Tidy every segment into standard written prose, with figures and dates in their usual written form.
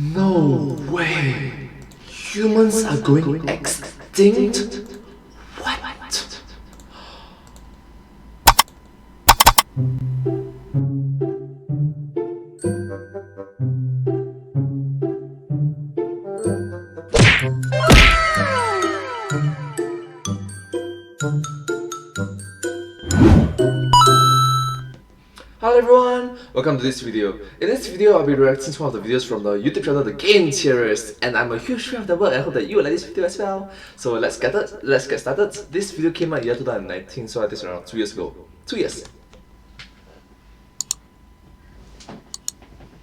No way! Humans are going extinct? What? Hello everyone, welcome to this video. In this video, I'll be reacting to one of the videos from the YouTube channel, the Game Theorists, and I'm a huge fan of the work. I hope that you will like this video as well. So let's get started. This video came out in the year 2019, so I think around 2 years ago. 2 years.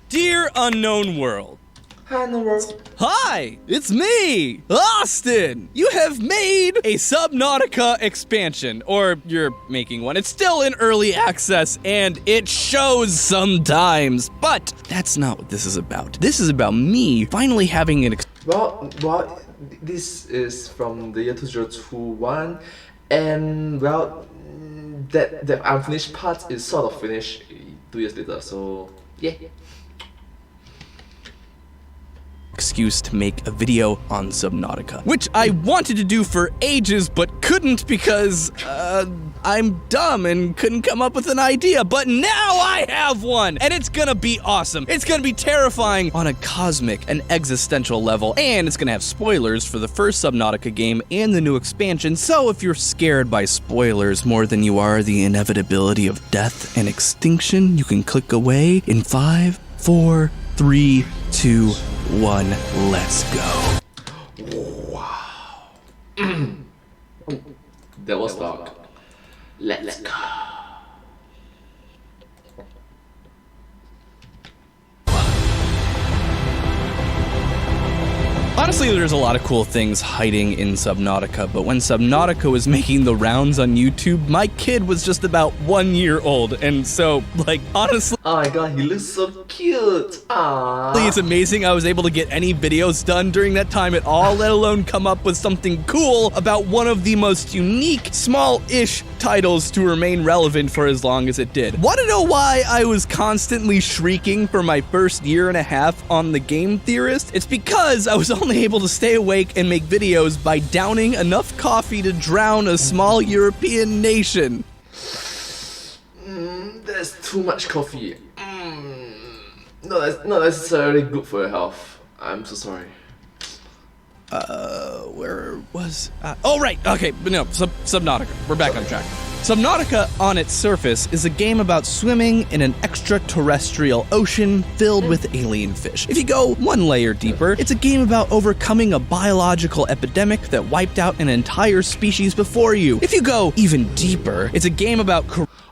Dear Unknown World. Hi, Unknown World. Hi, it's me, Austin. You have made a Subnautica expansion, or you're making one. It's still in early access, and it shows sometimes, but that's not what this is about. This is about me finally having an Well, this is from the year 2021, and well, that unfinished part is sort of finished 2 years later, so yeah. excuse to make a video on Subnautica, which I wanted to do for ages but couldn't because I'm dumb and couldn't come up with an idea, but now I have one, and it's gonna be awesome. It's gonna be terrifying on a cosmic and existential level, and it's gonna have spoilers for the first Subnautica game and the new expansion, so if you're scared by spoilers more than you are the inevitability of death and extinction, you can click away in 5, 4, 3, 2, 1, let's go. Wow. That was dark. Let's go. Honestly, there's a lot of cool things hiding in Subnautica, but when Subnautica was making the rounds on YouTube, my kid was just about 1 year old, and so, like, honestly, Oh my god, he looks so cute. Aww. it's amazing I was able to get any videos done during that time at all, let alone come up with something cool about one of the most unique, small-ish titles to remain relevant for as long as it did. Want to know why I was constantly shrieking for my first year and a half on the Game Theorist? It's because I was only able to stay awake and make videos by downing enough coffee to drown a small European nation. There's too much coffee. No, that's not necessarily good for your health. I'm so sorry. Where was... oh, right, okay, but no, Subnautica. We're back on track. Subnautica, on its surface, is a game about swimming in an extraterrestrial ocean filled with alien fish. If you go one layer deeper, it's a game about overcoming a biological epidemic that wiped out an entire species before you. If you go even deeper, it's a game about...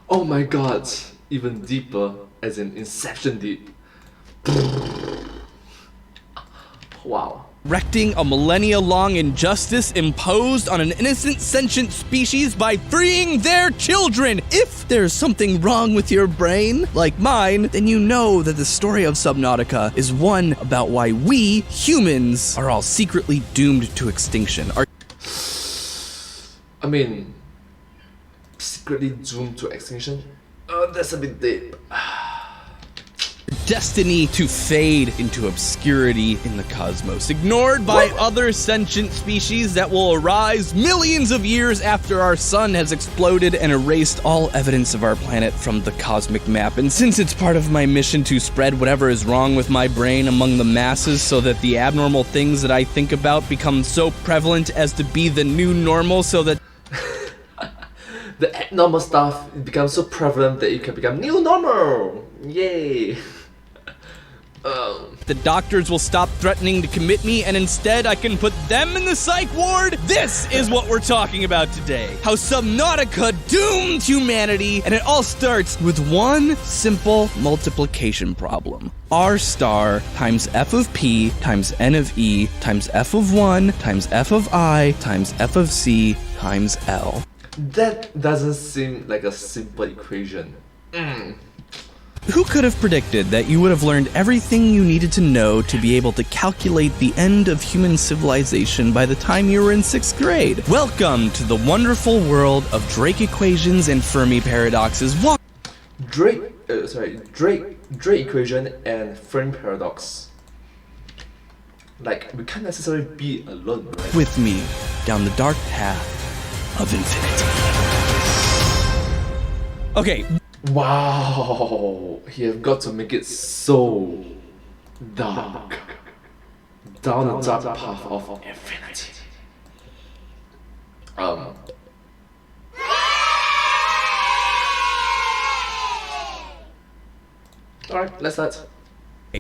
Oh my god, even deeper, as in Inception deep. Wow. correcting a millennia-long injustice imposed on an innocent sentient species by freeing their children. If there's something wrong with your brain, like mine, then you know that the story of Subnautica is one about why we, humans, are all secretly doomed to extinction. I mean, secretly doomed to extinction? That's a bit deep. Destiny to fade into obscurity in the cosmos, ignored by other sentient species that will arise millions of years after our sun has exploded and erased all evidence of our planet from the cosmic map. And since it's part of my mission to spread whatever is wrong with my brain among the masses so that the abnormal things that I think about become so prevalent as to be the new normal, so that the abnormal stuff becomes so prevalent that it can become new normal. Yay. The doctors will stop threatening to commit me, and instead I can put them in the psych ward? This is what we're talking about today. How Subnautica doomed humanity, and it all starts with one simple multiplication problem. R star times f of p times n of e times f of 1 times f of I times f of c times L. That doesn't seem like a simple equation. Who could have predicted that you would have learned everything you needed to know to be able to calculate the end of human civilization by the time you were in 6th grade? Welcome to the wonderful world of Drake equations and Fermi paradoxes. Drake equation and Fermi paradox. Like, we can't necessarily be alone, right? With me down the dark path of infinity. Okay. Wow, he have got to make it so dark. Down the dark path of infinity. Alright, let's start.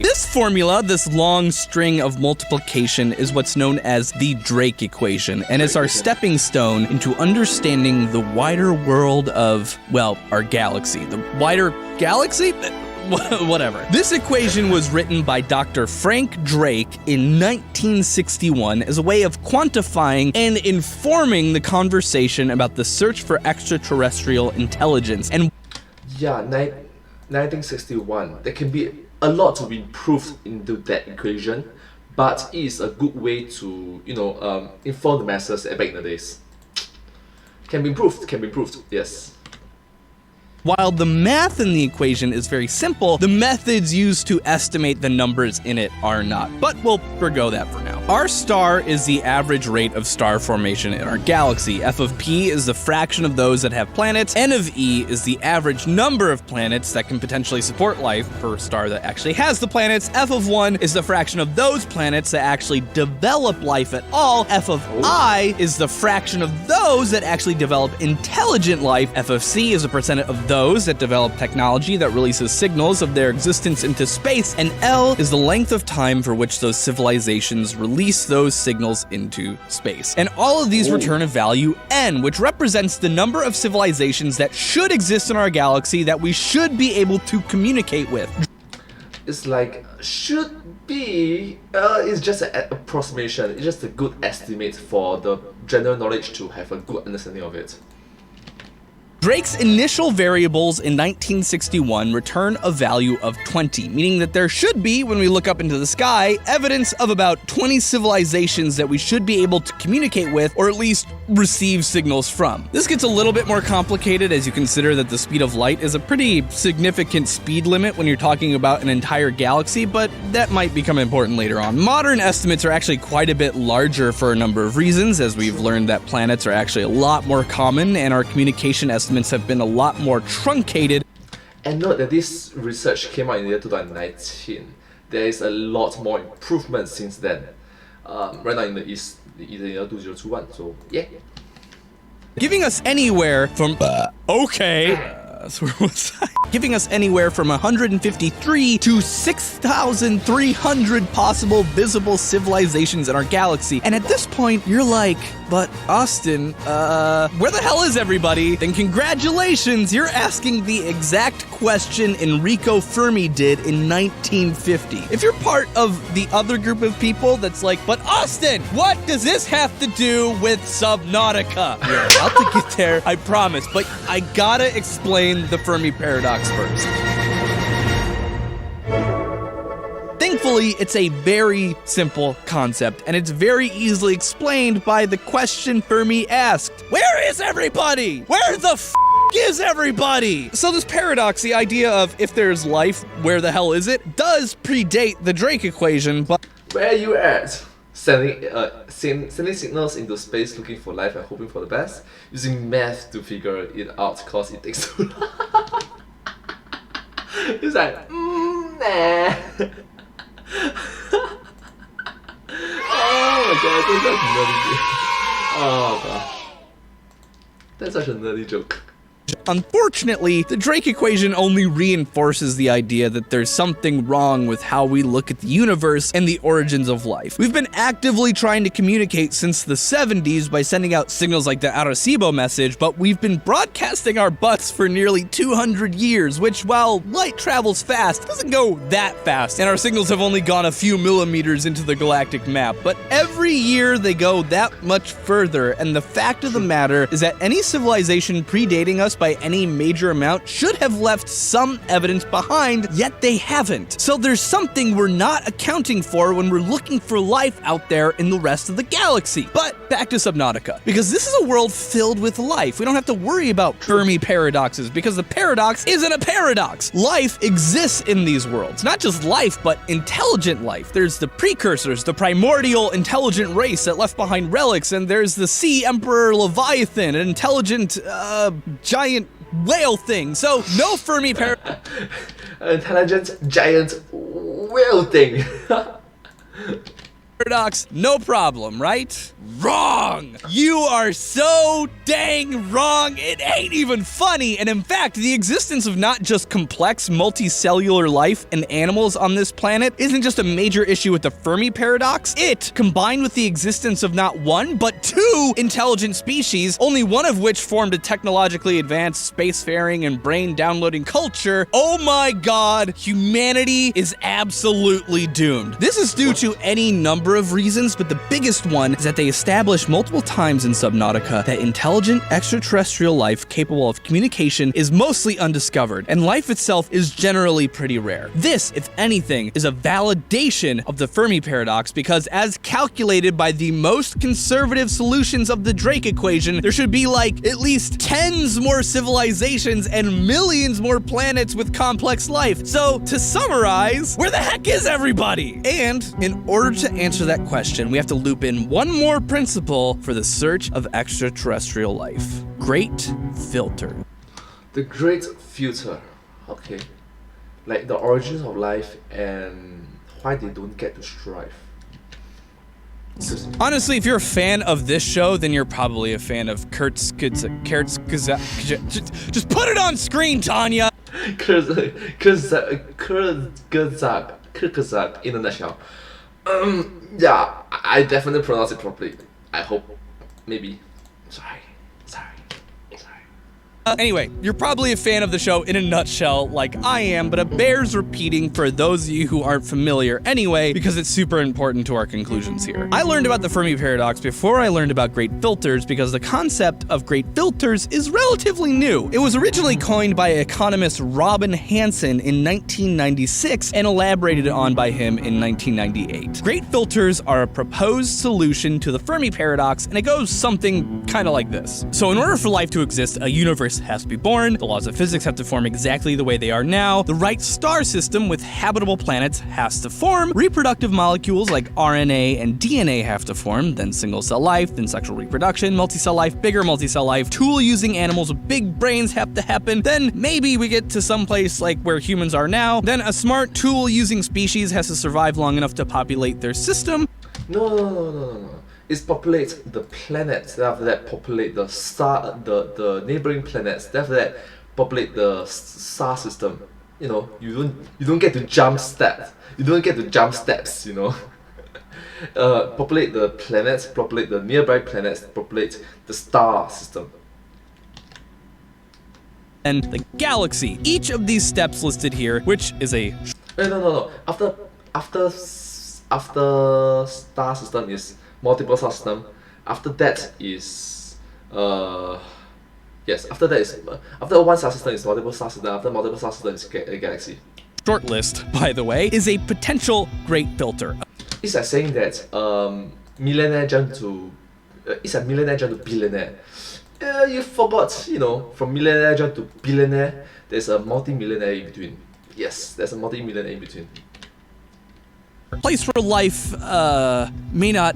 This formula, this long string of multiplication, is what's known as the Drake equation, and it's our stepping stone into understanding the wider world of, well, our galaxy. The wider galaxy? Whatever. This equation was written by Dr. Frank Drake in 1961 as a way of quantifying and informing the conversation about the search for extraterrestrial intelligence. And yeah, 1961. There can be a lot to be improved into that equation, but it is a good way to, inform the masses back in the days. Can be improved, yes. While the math in the equation is very simple, the methods used to estimate the numbers in it are not, but we'll forgo that for now. Our star is the average rate of star formation in our galaxy. F of P is the fraction of those that have planets. N of E is the average number of planets that can potentially support life per star that actually has the planets. F of 1 is the fraction of those planets that actually develop life at all. F of I is the fraction of those that actually develop intelligent life. F of C is a percent of those that develop technology that releases signals of their existence into space, and L is the length of time for which those civilizations release those signals into space. And all of these return a value N, which represents the number of civilizations that should exist in our galaxy that we should be able to communicate with. It's like, should be, it's just an approximation, it's just a good estimate for the general knowledge to have a good understanding of it. Drake's initial variables in 1961 return a value of 20, meaning that there should be, when we look up into the sky, evidence of about 20 civilizations that we should be able to communicate with, or at least receive signals from. This gets a little bit more complicated as you consider that the speed of light is a pretty significant speed limit when you're talking about an entire galaxy, but that might become important later on. Modern estimates are actually quite a bit larger for a number of reasons, as we've learned that planets are actually a lot more common, and our communication estimates have been a lot more truncated. And note that this research came out in the year 2019. There is a lot more improvement since then. Right now in the East, the year 2021, so yeah. Giving us anywhere from giving us anywhere from 153 to 6,300 possible visible civilizations in our galaxy. And at this point, you're like, but Austin, where the hell is everybody? Then congratulations, you're asking the exact question Enrico Fermi did in 1950. If you're part of the other group of people that's like, but Austin, what does this have to do with Subnautica? We're about to get there, I promise, but I gotta explain the Fermi Paradox first. Thankfully, it's a very simple concept, and it's very easily explained by the question Fermi asked. Where is everybody? Where the f*** is everybody? So this paradox, the idea of if there's life, where the hell is it, does predate the Drake equation, but... Where are you at? Sending signals into space looking for life and hoping for the best, using math to figure it out cause it takes too long. It's like, nah. Oh my god, that's such a nerdy joke. Oh god. That's such a nerdy joke. Unfortunately, the Drake equation only reinforces the idea that there's something wrong with how we look at the universe and the origins of life. We've been actively trying to communicate since the 70s by sending out signals like the Arecibo message, but we've been broadcasting our butts for nearly 200 years, which, while light travels fast, doesn't go that fast, and our signals have only gone a few millimeters into the galactic map. But every year they go that much further, and the fact of the matter is that any civilization predating us by any major amount should have left some evidence behind, yet they haven't. So there's something we're not accounting for when we're looking for life out there in the rest of the galaxy. But back to Subnautica, because this is a world filled with life. We don't have to worry about Fermi paradoxes, because the paradox isn't a paradox. Life exists in these worlds. Not just life, but intelligent life. There's the precursors, the primordial intelligent race that left behind relics, and there's the sea emperor Leviathan, an intelligent, giant whale thing. So, no Fermi paradox. Intelligent giant whale thing. Paradox, no problem, right? Wrong! You are so dang wrong, it ain't even funny. And in fact, the existence of not just complex multicellular life and animals on this planet isn't just a major issue with the Fermi paradox. It, combined with the existence of not one, but two intelligent species, only one of which formed a technologically advanced spacefaring and brain-downloading culture, oh my god, humanity is absolutely doomed. This is due to any number of reasons, but the biggest one is that they established multiple times in Subnautica that intelligent extraterrestrial life capable of communication is mostly undiscovered, and life itself is generally pretty rare. This, if anything, is a validation of the Fermi paradox, because as calculated by the most conservative solutions of the Drake equation, there should be like at least tens more civilizations and millions more planets with complex life. So, to summarize, where the heck is everybody? And in order to answer that question, we have to loop in one more principle for the search of extraterrestrial life. Great filter. The great filter. Okay. Like the origins of life and why they don't get to strive. Honestly, if you're a fan of this show, then you're probably a fan of Just put it on screen, Tanya! Kurzgesagt, in a nutshell. Yeah, I definitely pronounce it properly. I hope. Maybe. Sorry. Anyway, you're probably a fan of the show in a nutshell, like I am, but it bears repeating for those of you who aren't familiar anyway, because it's super important to our conclusions here. I learned about the Fermi paradox before I learned about great filters, because the concept of great filters is relatively new. It was originally coined by economist Robin Hanson in 1996 and elaborated on by him in 1998. Great filters are a proposed solution to the Fermi paradox, and it goes something kind of like this. So in order for life to exist, a universe has to be born, the laws of physics have to form exactly the way they are now, the right star system with habitable planets has to form, reproductive molecules like RNA and DNA have to form, then single-cell life, then sexual reproduction, multi-cell life, bigger multi-cell life, tool-using animals with big brains have to happen, then maybe we get to some place like where humans are now, then a smart tool-using species has to survive long enough to populate their system. No. It's populate the planets, then after that populate the star, the neighboring planets, then after that populate the star system. You know, you don't get to jump steps. You don't get to jump steps, you know. Populate the planets, populate the nearby planets, populate the star system. And the galaxy. Each of these steps listed here, which is a... No. After star system is multiple star system. After that is after one star system is multiple star system. After multiple star system is a galaxy. Short list, by the way, is a potential great filter. It's like saying that millionaire jump to billionaire. You forgot, you know, from millionaire jump to billionaire, there's a multi-millionaire in between. Yes, there's a multi-millionaire in between. Place where life may not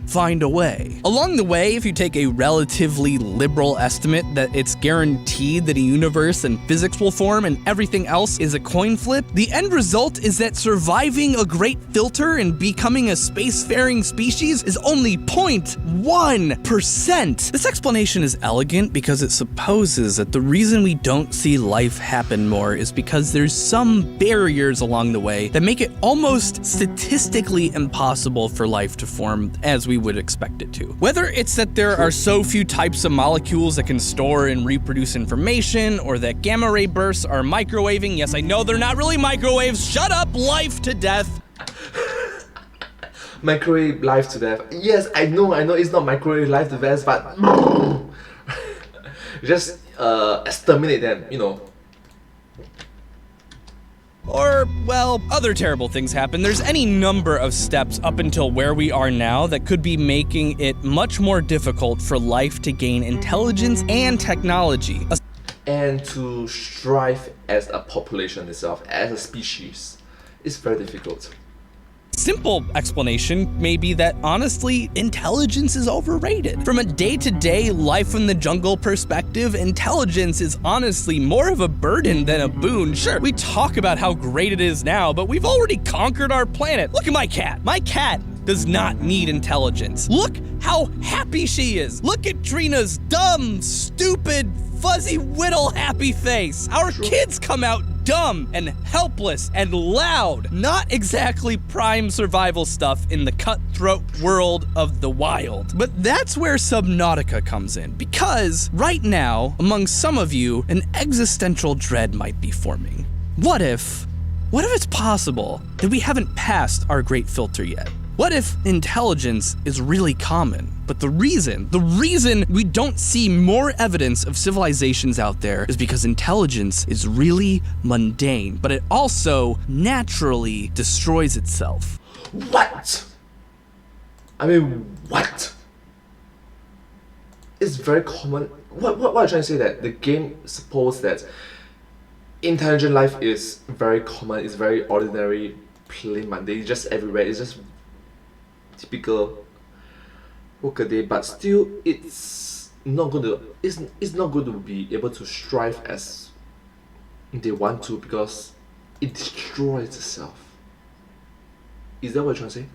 find a way. Along the way, if you take a relatively liberal estimate that it's guaranteed that a universe and physics will form and everything else is a coin flip, the end result is that surviving a great filter and becoming a spacefaring species is only 0.1%. This explanation is elegant because it supposes that the reason we don't see life happen more is because there's some barriers along the way that make it almost statistically impossible for life to form as we would expect it to. Whether it's that there are so few types of molecules that can store and reproduce information, or that gamma ray bursts are microwaving. Yes, I know they're not really microwaves. Shut up, life to death. Microwave life to death. Yes, I know it's not microwave life to death, but just exterminate them, you know. or, well, other terrible things happen, there's any number of steps up until where we are now that could be making it much more difficult for life to gain intelligence and technology. And to strive as a population itself, as a species, is very difficult. Simple explanation may be that, honestly, intelligence is overrated. From a day-to-day life in the jungle perspective, intelligence is honestly more of a burden than a boon. Sure, we talk about how great it is now, but we've already conquered our planet. Look at my cat. My cat does not need intelligence. Look how happy she is. Look at Trina's dumb, stupid, fuzzy whittle happy face. Our kids come out dumb and helpless and loud. Not exactly prime survival stuff in the cutthroat world of the wild. But that's where Subnautica comes in, because right now, among some of you, an existential dread might be forming. What if it's possible that we haven't passed our great filter yet? What if intelligence is really common, but the reason we don't see more evidence of civilizations out there is because intelligence is really mundane, but it also naturally destroys itself. What? I mean, what? It's very common. What are you trying to say? That the game supposes that intelligent life is very common, it's very ordinary, plain mundane, it's just everywhere, it's just typical workaday, but still it's not going to be able to strive as they want to because it destroys itself. Is that what you're trying to say?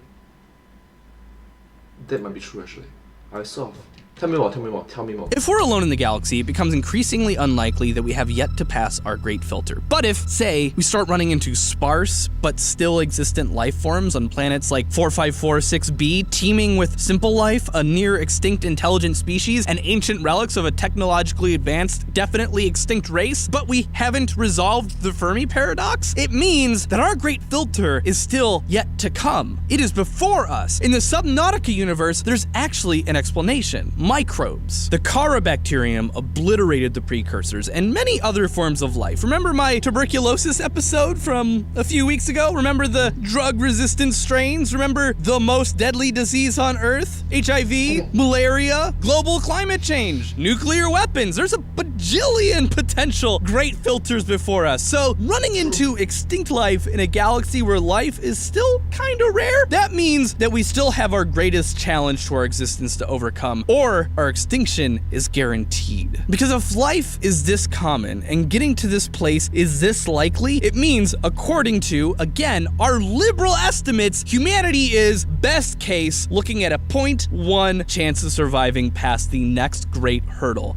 That might be true actually. I saw. Tell me more. If we're alone in the galaxy, it becomes increasingly unlikely that we have yet to pass our great filter. But if, say, we start running into sparse but still existent life forms on planets like 4546b, teeming with simple life, a near extinct intelligent species, and ancient relics of a technologically advanced, definitely extinct race, but we haven't resolved the Fermi Paradox, it means that our great filter is still yet to come. It is before us. In the Subnautica universe, there's actually an explanation. Microbes. The Carabacterium obliterated the precursors and many other forms of life. Remember my tuberculosis episode from a few weeks ago? Remember the drug-resistant strains? Remember the most deadly disease on Earth? HIV, malaria, global climate change, nuclear weapons. There's a bajillion potential great filters before us. So running into extinct life in a galaxy where life is still kind of rare, that means that we still have our greatest challenge to our existence to overcome, or our extinction is guaranteed. Because if life is this common and getting to this place is this likely, it means, according to, again, our liberal estimates, humanity is, best case, looking at a 0.1 chance of surviving past the next great hurdle.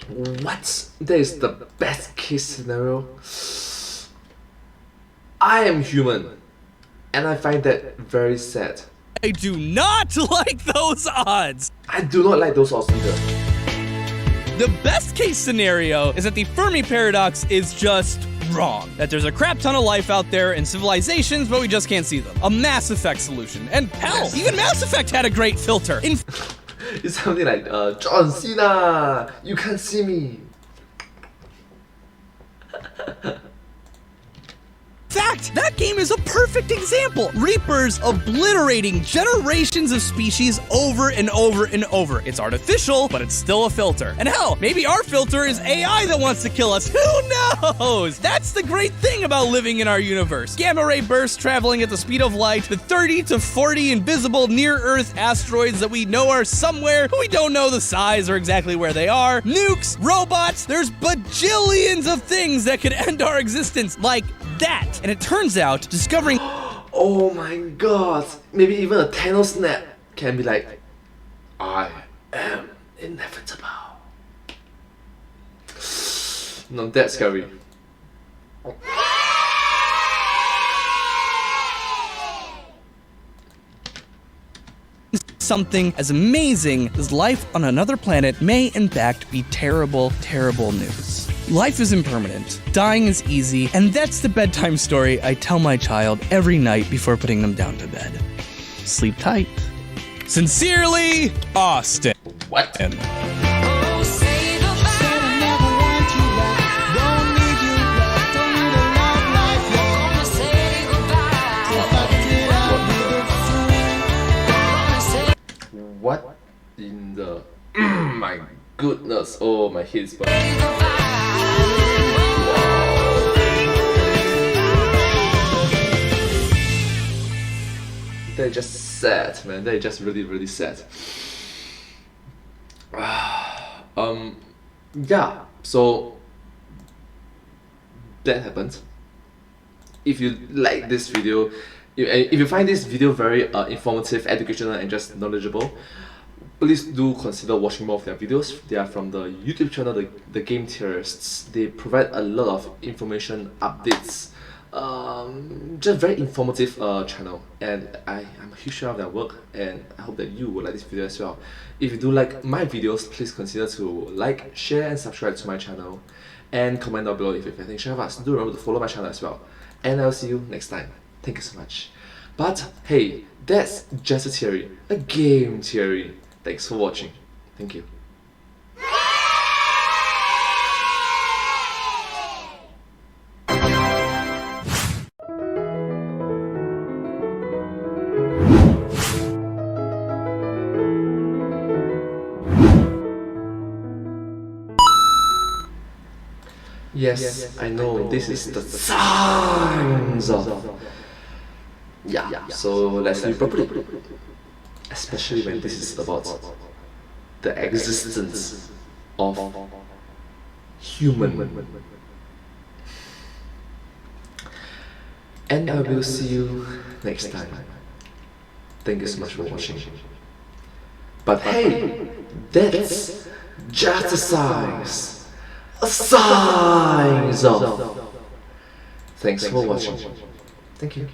What? That is the best case scenario? I am human, and I find that very sad. I do not like those odds. I do not like those odds either. The best case scenario is that the Fermi Paradox is just wrong. That there's a crap ton of life out there and civilizations, but we just can't see them. A Mass Effect solution. And hell, even Mass Effect had a great filter. It's something like, John Cena, you can't see me. Fact, that game is a perfect example. Reapers obliterating generations of species over and over and over. It's artificial, but it's still a filter. And hell, maybe our filter is AI that wants to kill us. Who knows? That's the great thing about living in our universe. Gamma ray bursts traveling at the speed of light, the 30 to 40 invisible near-Earth asteroids that we know are somewhere, but we don't know the size or exactly where they are, nukes, robots, there's bajillions of things that could end our existence like that. And it turns out, discovering oh my god, maybe even a Thanos snap can be like, I am inevitable. No, that's scary. something as amazing as life on another planet may in fact be terrible, terrible news. Life is impermanent, dying is easy, and that's the bedtime story I tell my child every night before putting them down to bed. Sleep tight. Sincerely, Austin. What? goodness. Oh, my head's burning. They're just sad, man. They're just really, really sad. Yeah, so that happened. If you like this video, if you find this video very informative, educational, and just knowledgeable, please do consider watching more of their videos. They are from the YouTube channel, the Game Theorists. They provide a lot of information, updates, just very informative channel, and I'm a huge fan of their work, and I hope that you will like this video as well. If you do like my videos, please consider to like, share, and subscribe to my channel, and comment down below if you have anything to share with us. Do remember to follow my channel as well, and I'll see you next time. Thank you so much. But hey, that's just a theory, a game theory. Thanks for watching. Thank you. Yes, I know this is the science of... Yeah, so let's live properly. Especially when this is about the existence of human. And I will see you next time. Thank you so much for watching. But hey, that's just a science. A science of... Thanks for watching. Thank you.